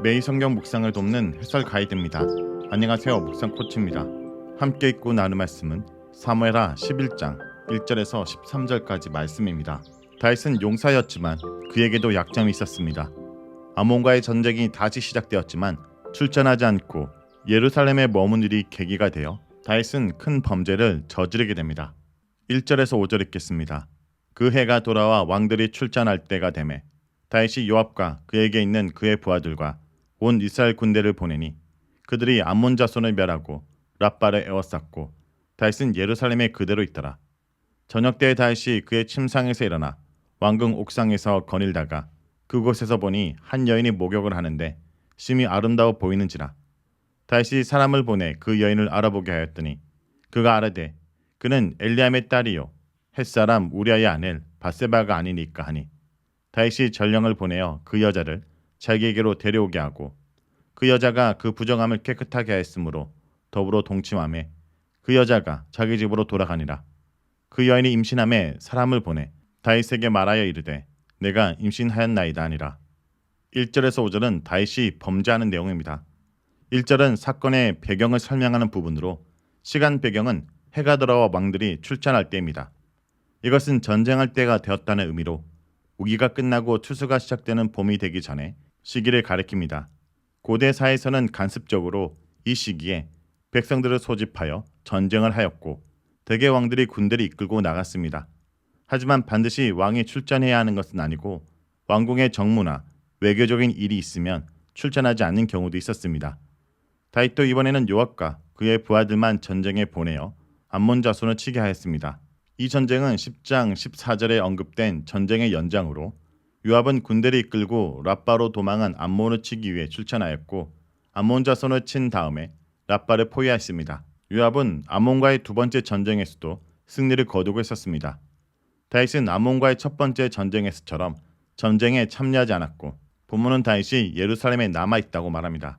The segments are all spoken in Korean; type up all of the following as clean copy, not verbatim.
매일 성경 묵상을 돕는 해설 가이드입니다. 안녕하세요. 묵상 코치입니다. 함께 읽고 나눌 말씀은 사무엘하 11장 1절에서 13절까지 말씀입니다. 다윗은 용사였지만 그에게도 약점이 있었습니다. 아몬과의 전쟁이 다시 시작되었지만 출전하지 않고 예루살렘에 머문 일이 계기가 되어 다윗은 큰 범죄를 저지르게 됩니다. 1절에서 5절 읽겠습니다. 그 해가 돌아와 왕들이 출전할 때가 되매 다윗이 요압과 그에게 있는 그의 부하들과 온 이스라엘 군대를 보내니 그들이 암몬 자손을 멸하고 랍바를 에워쌌고 다윗은 예루살렘에 그대로 있더라. 저녁 때에 다윗이 그의 침상에서 일어나 왕궁 옥상에서 거닐다가 그곳에서 보니 한 여인이 목욕을 하는데 심히 아름다워 보이는지라. 다윗이 사람을 보내 그 여인을 알아보게 하였더니 그가 아뢰되 그는 엘리암의 딸이요 햇사람 우리아의 아내 밧세바가 아니니까 하니 다윗이 전령을 보내어 그 여자를 자기에게로 데려오게 하고 그 여자가 그 부정함을 깨끗하게 하였으므로 더불어 동침하매 그 여자가 자기 집으로 돌아가니라. 그 여인이 임신함에 사람을 보내 다윗에게 말하여 이르되 내가 임신하였나이다 하니라. 1절에서 5절은 다윗이 범죄하는 내용입니다. 1절은 사건의 배경을 설명하는 부분으로 시간 배경은 해가 들어와 왕들이 출전할 때입니다. 이것은 전쟁할 때가 되었다는 의미로 우기가 끝나고 추수가 시작되는 봄이 되기 전에 시기를 가리킵니다. 고대 사회에서는 간습적으로 이 시기에 백성들을 소집하여 전쟁을 하였고 대개 왕들이 군대를 이끌고 나갔습니다. 하지만 반드시 왕이 출전해야 하는 것은 아니고 왕궁의 정무나 외교적인 일이 있으면 출전하지 않는 경우도 있었습니다. 다윗도 이번에는 요압과 그의 부하들만 전쟁에 보내어 암몬 자손을 치게 하였습니다. 이 전쟁은 10장 14절에 언급된 전쟁의 연장으로 요압은 군대를 이끌고 랍바로 도망한 암몬을 치기 위해 출전하였고 암몬 자손을 친 다음에 랍바를 포위했습니다. 요압은 암몬과의 두 번째 전쟁에서도 승리를 거두고 있었습니다. 다윗은 암몬과의 첫 번째 전쟁에서처럼 전쟁에 참여하지 않았고 본문은 다윗이 예루살렘에 남아있다고 말합니다.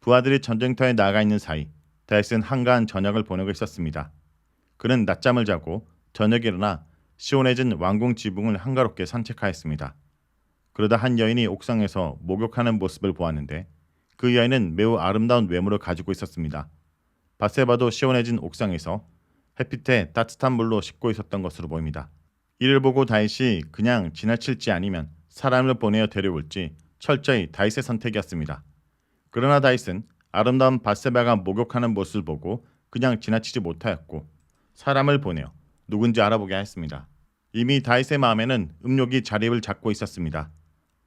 부하들이 전쟁터에 나가 있는 사이 다윗은 한가한 저녁을 보내고 있었습니다. 그는 낮잠을 자고 저녁에 일어나 시원해진 왕궁 지붕을 한가롭게 산책하였습니다. 그러다 한 여인이 옥상에서 목욕하는 모습을 보았는데 그 여인은 매우 아름다운 외모를 가지고 있었습니다. 밧세바도 시원해진 옥상에서 햇빛에 따뜻한 물로 씻고 있었던 것으로 보입니다. 이를 보고 다윗이 그냥 지나칠지 아니면 사람을 보내어 데려올지 철저히 다윗의 선택이었습니다. 그러나 다윗은 아름다운 밧세바가 목욕하는 모습을 보고 그냥 지나치지 못하였고 사람을 보내어 누군지 알아보게 하였습니다. 이미 다윗의 마음에는 음욕이 자립을 잡고 있었습니다.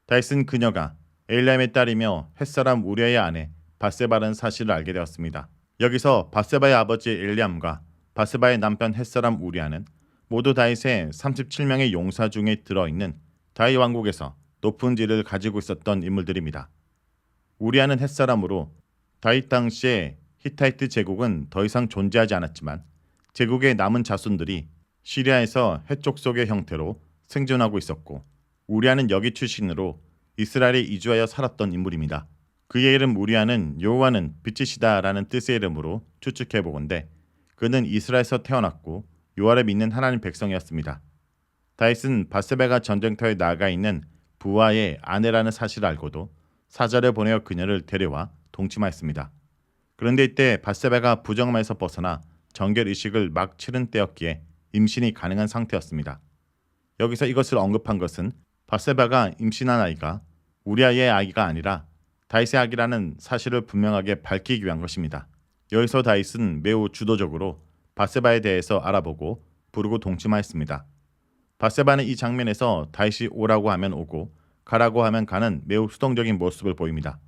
다윗은 그녀가 엘리암의 딸이며 햇사람 우리아의 아내 밧세바라는 사실을 알게 되었습니다. 여기서 밧세바의 아버지 엘리암과 밧세바의 남편 햇사람 우리아는 모두 다윗의 37명의 용사 중에 들어있는 다윗 왕국에서 높은 지위를 가지고 있었던 인물들입니다. 우리아는 햇사람으로 다윗 당시에 히타이트 제국은 더 이상 존재하지 않았지만 제국의 남은 자손들이 시리아에서 해족속의 형태로 생존하고 있었고 우리아는 여기 출신으로 이스라엘에 이주하여 살았던 인물입니다. 그의 이름 우리아는 여호와는 빛이시다라는 뜻의 이름으로 추측해보건대 그는 이스라엘에서 태어났고 여호와를 믿는 하나님 백성이었습니다. 다윗은 밧세바가 전쟁터에 나가 있는 부하의 아내라는 사실을 알고도 사자를 보내어 그녀를 데려와 동침하였습니다. 그런데 이때 밧세바가 부정함에서 벗어나 정결의식을 막 치른 때였기에 임신이 가능한 상태였습니다. 여기서 이것을 언급한 것은 밧세바가 임신한 아이가 우리아의 아이가 아니라 다윗의 아기라는 사실을 분명하게 밝히기 위한 것입니다. 여기서 다윗은 매우 주도적으로 밧세바에 대해서 알아보고 부르고 동침하였습니다. 밧세바는 이 장면에서 다윗이 오라고 하면 오고 가라고 하면 가는 매우 수동적인 모습을 보입니다.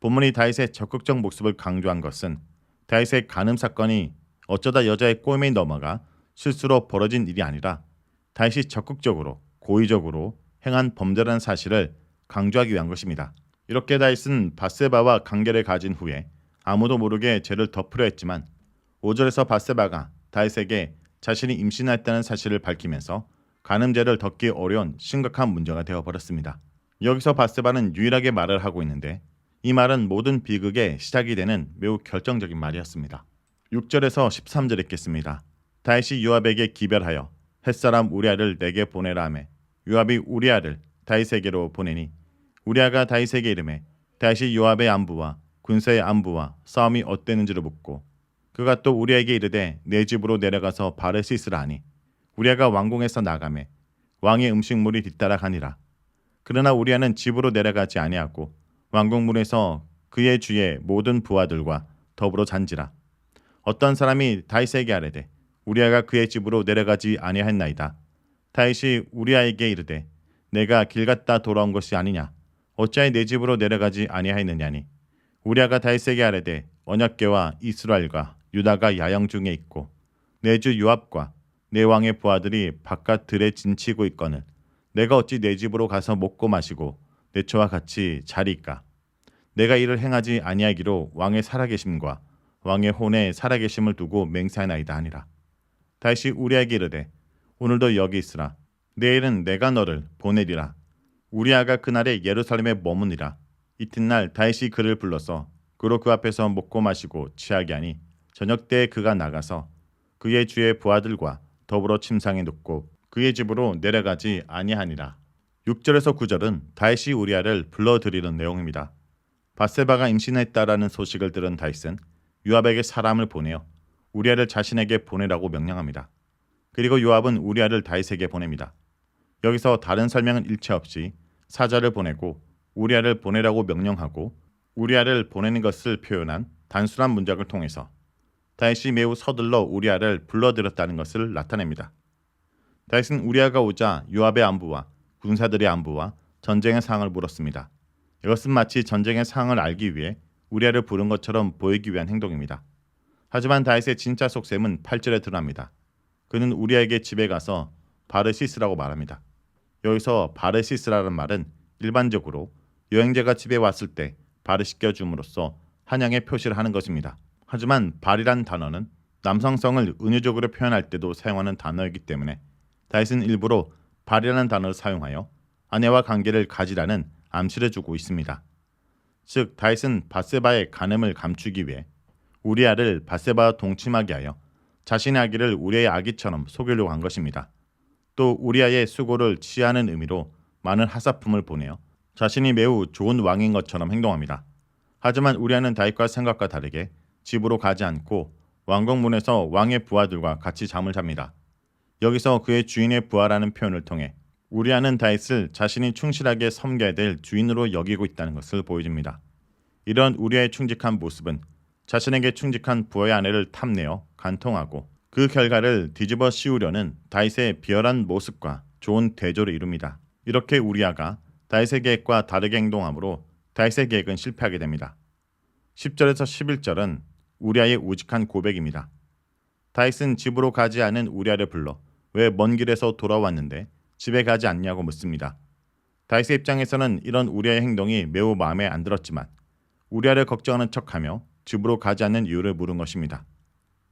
본문이 다윗의 적극적 모습을 강조한 것은 다윗의 간음 사건이 어쩌다 여자의 꼬임에 넘어가 실수로 벌어진 일이 아니라 다윗이 적극적으로 고의적으로 행한 범죄라는 사실을 강조하기 위한 것입니다. 이렇게 다윗은 밧세바와 관계를 가진 후에 아무도 모르게 죄를 덮으려 했지만 5절에서 밧세바가 다윗에게 자신이 임신했다는 사실을 밝히면서 간음죄를 덮기 어려운 심각한 문제가 되어버렸습니다. 여기서 밧세바는 유일하게 말을 하고 있는데 이 말은 모든 비극의 시작이 되는 매우 결정적인 말이었습니다. 6절에서 13절 읽겠습니다. 다윗이 요압에게 기별하여 햇사람 우리아를 내게 보내라 하매 요압이 우리아를 다윗에게로 보내니 우리아가 다윗에게 이르매 다윗이 요압의 안부와 군사의 안부와 싸움이 어땠는지를 묻고 그가 또 우리아에게 이르되 내 집으로 내려가서 바르시스라 하니 우리아가 왕궁에서 나가매 왕의 음식물이 뒤따라 가니라. 그러나 우리아는 집으로 내려가지 아니하고 왕궁문에서 그의 주의 모든 부하들과 더불어 잔지라. 어떤 사람이 다윗에게 아뢰되 우리아가 그의 집으로 내려가지 아니하였나이다. 다윗이 우리아에게 이르되 내가 길 갔다 돌아온 것이 아니냐 어찌하여 내 집으로 내려가지 아니하였느냐니 우리아가 다윗에게 아뢰되 언약궤와 이스라엘과 유다가 야영 중에 있고 내 주 요압과 내 왕의 부하들이 바깥 들에 진치고 있거늘 내가 어찌 내 집으로 가서 먹고 마시고 내 처와 같이 자리이까. 내가 이를 행하지 아니하기로 왕의 살아계심과 왕의 혼의 살아계심을 두고 맹세하나이다 하니라. 다윗이 우리아에게 이르되 오늘도 여기 있으라. 내일은 내가 너를 보내리라. 우리아가 그날에 예루살렘에 머무니라. 이튿날 다윗이 그를 불러서 그로 그 앞에서 먹고 마시고 취하게 하니 저녁 때에 그가 나가서 그의 주의 부하들과 더불어 침상에 눕고 그의 집으로 내려가지 아니하니라. 6절에서 9절은 다윗이 우리아를 불러들이는 내용입니다. 밧세바가 임신했다라는 소식을 들은 다윗은 요압에게 사람을 보내어 우리아를 자신에게 보내라고 명령합니다. 그리고 요압은 우리아를 다윗에게 보냅니다. 여기서 다른 설명은 일체 없이 사자를 보내고 우리아를 보내라고 명령하고 우리아를 보내는 것을 표현한 단순한 문장을 통해서 다윗이 매우 서둘러 우리아를 불러들였다는 것을 나타냅니다. 다윗은 우리아가 오자 요압의 안부와 군사들의 안부와 전쟁의 상황을 물었습니다. 이것은 마치 전쟁의 상황을 알기 위해 우리아를 부른 것처럼 보이기 위한 행동입니다. 하지만 다윗의 진짜 속셈은 8절에 드러납니다. 그는 우리아에게 집에 가서 바르시스라고 말합니다. 여기서 바르시스라는 말은 일반적으로 여행자가 집에 왔을 때 발을 씻겨줌으로써 한양의 표시를 하는 것입니다. 하지만 발이란 단어는 남성성을 은유적으로 표현할 때도 사용하는 단어이기 때문에 다윗은 일부러 발이라는 단어를 사용하여 아내와 관계를 가지라는 암시를 주고 있습니다. 즉 다윗은 밧세바의 간음을 감추기 위해 우리아를 밧세바와 동침하게 하여 자신의 아기를 우리아의 아기처럼 속이려고 한 것입니다. 또 우리아의 수고를 취하는 의미로 많은 하사품을 보내어 자신이 매우 좋은 왕인 것처럼 행동합니다. 하지만 우리아는 다윗과 생각과 다르게 집으로 가지 않고 왕궁문에서 왕의 부하들과 같이 잠을 잡니다. 여기서 그의 주인의 부하라는 표현을 통해 우리아는 다윗을 자신이 충실하게 섬겨야 될 주인으로 여기고 있다는 것을 보여줍니다. 이런 우리아의 충직한 모습은 자신에게 충직한 부하의 아내를 탐내어 간통하고 그 결과를 뒤집어 씌우려는 다윗의 비열한 모습과 좋은 대조를 이룹니다. 이렇게 우리아가 다윗의 계획과 다르게 행동하므로 다윗의 계획은 실패하게 됩니다. 10절에서 11절은 우리아의 우직한 고백입니다. 다윗은 집으로 가지 않은 우리아를 불러 왜 먼 길에서 돌아왔는데 집에 가지 않냐고 묻습니다. 다윗의 입장에서는 이런 우리아의 행동이 매우 마음에 안 들었지만 우리아를 걱정하는 척하며 집으로 가지 않는 이유를 물은 것입니다.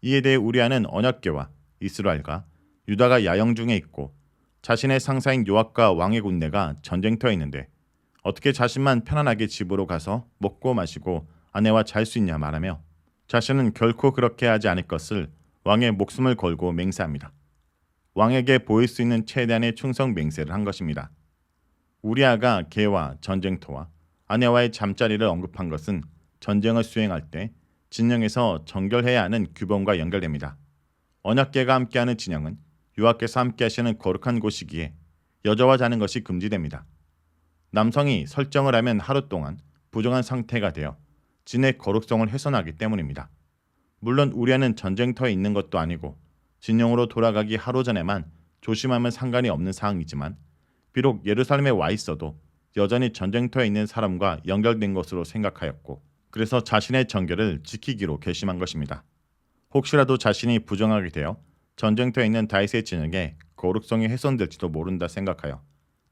이에 대해 우리아는 언약궤와 이스라엘과 유다가 야영 중에 있고 자신의 상사인 요압과 왕의 군대가 전쟁터에 있는데 어떻게 자신만 편안하게 집으로 가서 먹고 마시고 아내와 잘 수 있냐 말하며 자신은 결코 그렇게 하지 않을 것을 왕의 목숨을 걸고 맹세합니다. 왕에게 보일 수 있는 최대한의 충성 맹세를 한 것입니다. 우리아가 개와 전쟁터와 아내와의 잠자리를 언급한 것은 전쟁을 수행할 때 진영에서 정결해야 하는 규범과 연결됩니다. 언약궤가 함께하는 진영은 요압께서 함께하시는 거룩한 곳이기에 여자와 자는 것이 금지됩니다. 남성이 설정을 하면 하루 동안 부정한 상태가 되어 진의 거룩성을 훼손하기 때문입니다. 물론 우리아는 전쟁터에 있는 것도 아니고 진영으로 돌아가기 하루 전에만 조심하면 상관이 없는 상황이지만 비록 예루살렘에 와 있어도 여전히 전쟁터에 있는 사람과 연결된 것으로 생각하였고 그래서 자신의 정결을 지키기로 결심한 것입니다. 혹시라도 자신이 부정하게 되어 전쟁터에 있는 다윗의 진영에 거룩성이 훼손될지도 모른다 생각하여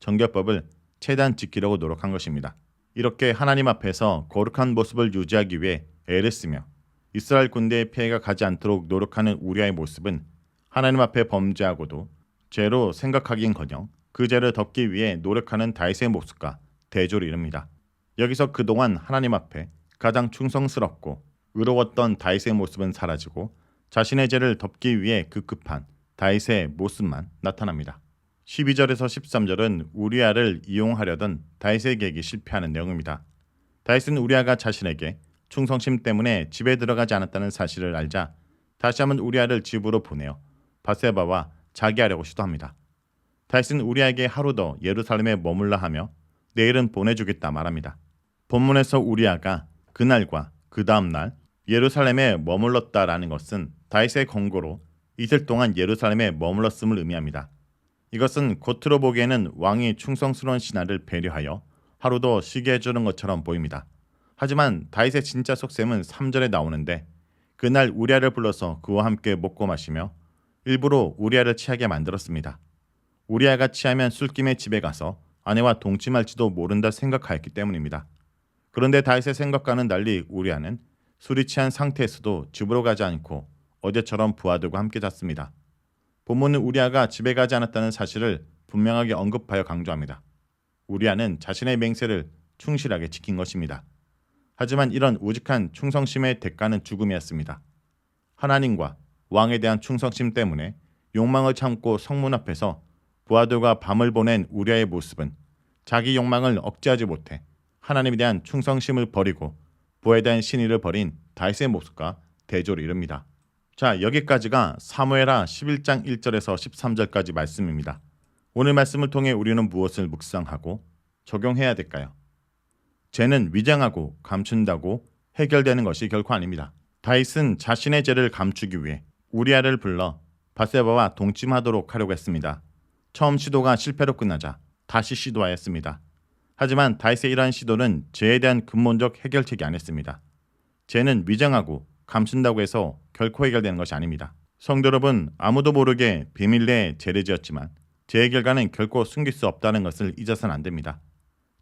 정결법을 최대한 지키려고 노력한 것입니다. 이렇게 하나님 앞에서 거룩한 모습을 유지하기 위해 애를 쓰며 이스라엘 군대의 피해가 가지 않도록 노력하는 우리아의 모습은 하나님 앞에 범죄하고도 죄로 생각하긴커녕 그 죄를 덮기 위해 노력하는 다윗의 모습과 대조를 이룹니다. 여기서 그동안 하나님 앞에 가장 충성스럽고 의로웠던 다윗의 모습은 사라지고 자신의 죄를 덮기 위해 급급한 다윗의 모습만 나타납니다. 12절에서 13절은 우리아를 이용하려던 다윗의 계획이 실패하는 내용입니다. 다윗은 우리아가 자신에게 충성심 때문에 집에 들어가지 않았다는 사실을 알자 다시 한번 우리아를 집으로 보내어 바세바와 자기하려고 시도합니다. 다윗은 우리아에게 하루 더 예루살렘에 머물라 하며 내일은 보내주겠다 말합니다. 본문에서 우리아가 그날과 그 다음 날 예루살렘에 머물렀다라는 것은 다윗의 권고로 이틀 동안 예루살렘에 머물렀음을 의미합니다. 이것은 겉으로 보기에는 왕이 충성스러운 신하를 배려하여 하루 더 쉬게 해주는 것처럼 보입니다. 하지만 다윗의 진짜 속셈은 3절에 나오는데 그날 우리아를 불러서 그와 함께 먹고 마시며 일부러 우리아를 취하게 만들었습니다. 우리아가 취하면 술김에 집에 가서 아내와 동침할지도 모른다 생각하였기 때문입니다. 그런데 다윗의 생각과는 달리 우리아는 술이 취한 상태에서도 집으로 가지 않고 어제처럼 부하들과 함께 잤습니다. 본문은 우리아가 집에 가지 않았다는 사실을 분명하게 언급하여 강조합니다. 우리아는 자신의 맹세를 충실하게 지킨 것입니다. 하지만 이런 우직한 충성심의 대가는 죽음이었습니다. 하나님과 왕에 대한 충성심 때문에 욕망을 참고 성문 앞에서 부하들과 밤을 보낸 우리아의 모습은 자기 욕망을 억제하지 못해 하나님에 대한 충성심을 버리고 부하에 대한 신의를 버린 다윗의 모습과 대조를 이룹니다. 자, 여기까지가 사무엘하 11장 1절에서 13절까지 말씀입니다. 오늘 말씀을 통해 우리는 무엇을 묵상하고 적용해야 될까요? 죄는 위장하고 감춘다고 해결되는 것이 결코 아닙니다. 다윗은 자신의 죄를 감추기 위해 우리아를 불러 바세바와 동침하도록 하려고 했습니다. 처음 시도가 실패로 끝나자 다시 시도하였습니다. 하지만 다윗의 이러한 시도는 죄에 대한 근본적 해결책이 아니었습니다. 죄는 위장하고 감춘다고 해서 결코 해결되는 것이 아닙니다. 성도 여러분, 아무도 모르게 비밀 내에 죄를 지었지만 죄의 결과는 결코 숨길 수 없다는 것을 잊어서는 안 됩니다.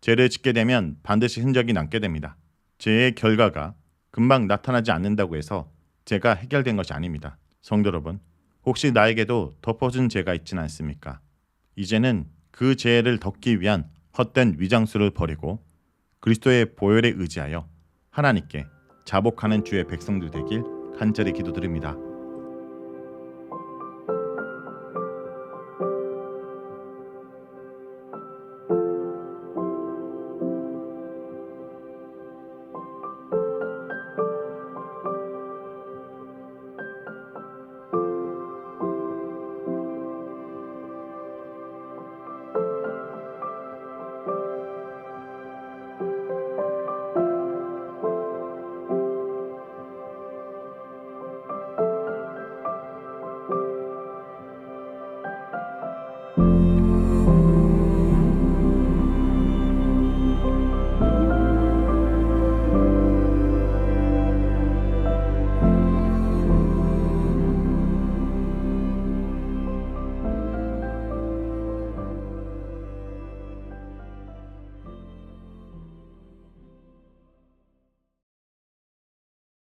죄를 짓게 되면 반드시 흔적이 남게 됩니다. 죄의 결과가 금방 나타나지 않는다고 해서 죄가 해결된 것이 아닙니다. 성도 여러분, 혹시 나에게도 덮어준 죄가 있지는 않습니까? 이제는 그 죄를 덮기 위한 헛된 위장술을 버리고 그리스도의 보혈에 의지하여 하나님께 자복하는 주의 백성들 되길 간절히 기도드립니다.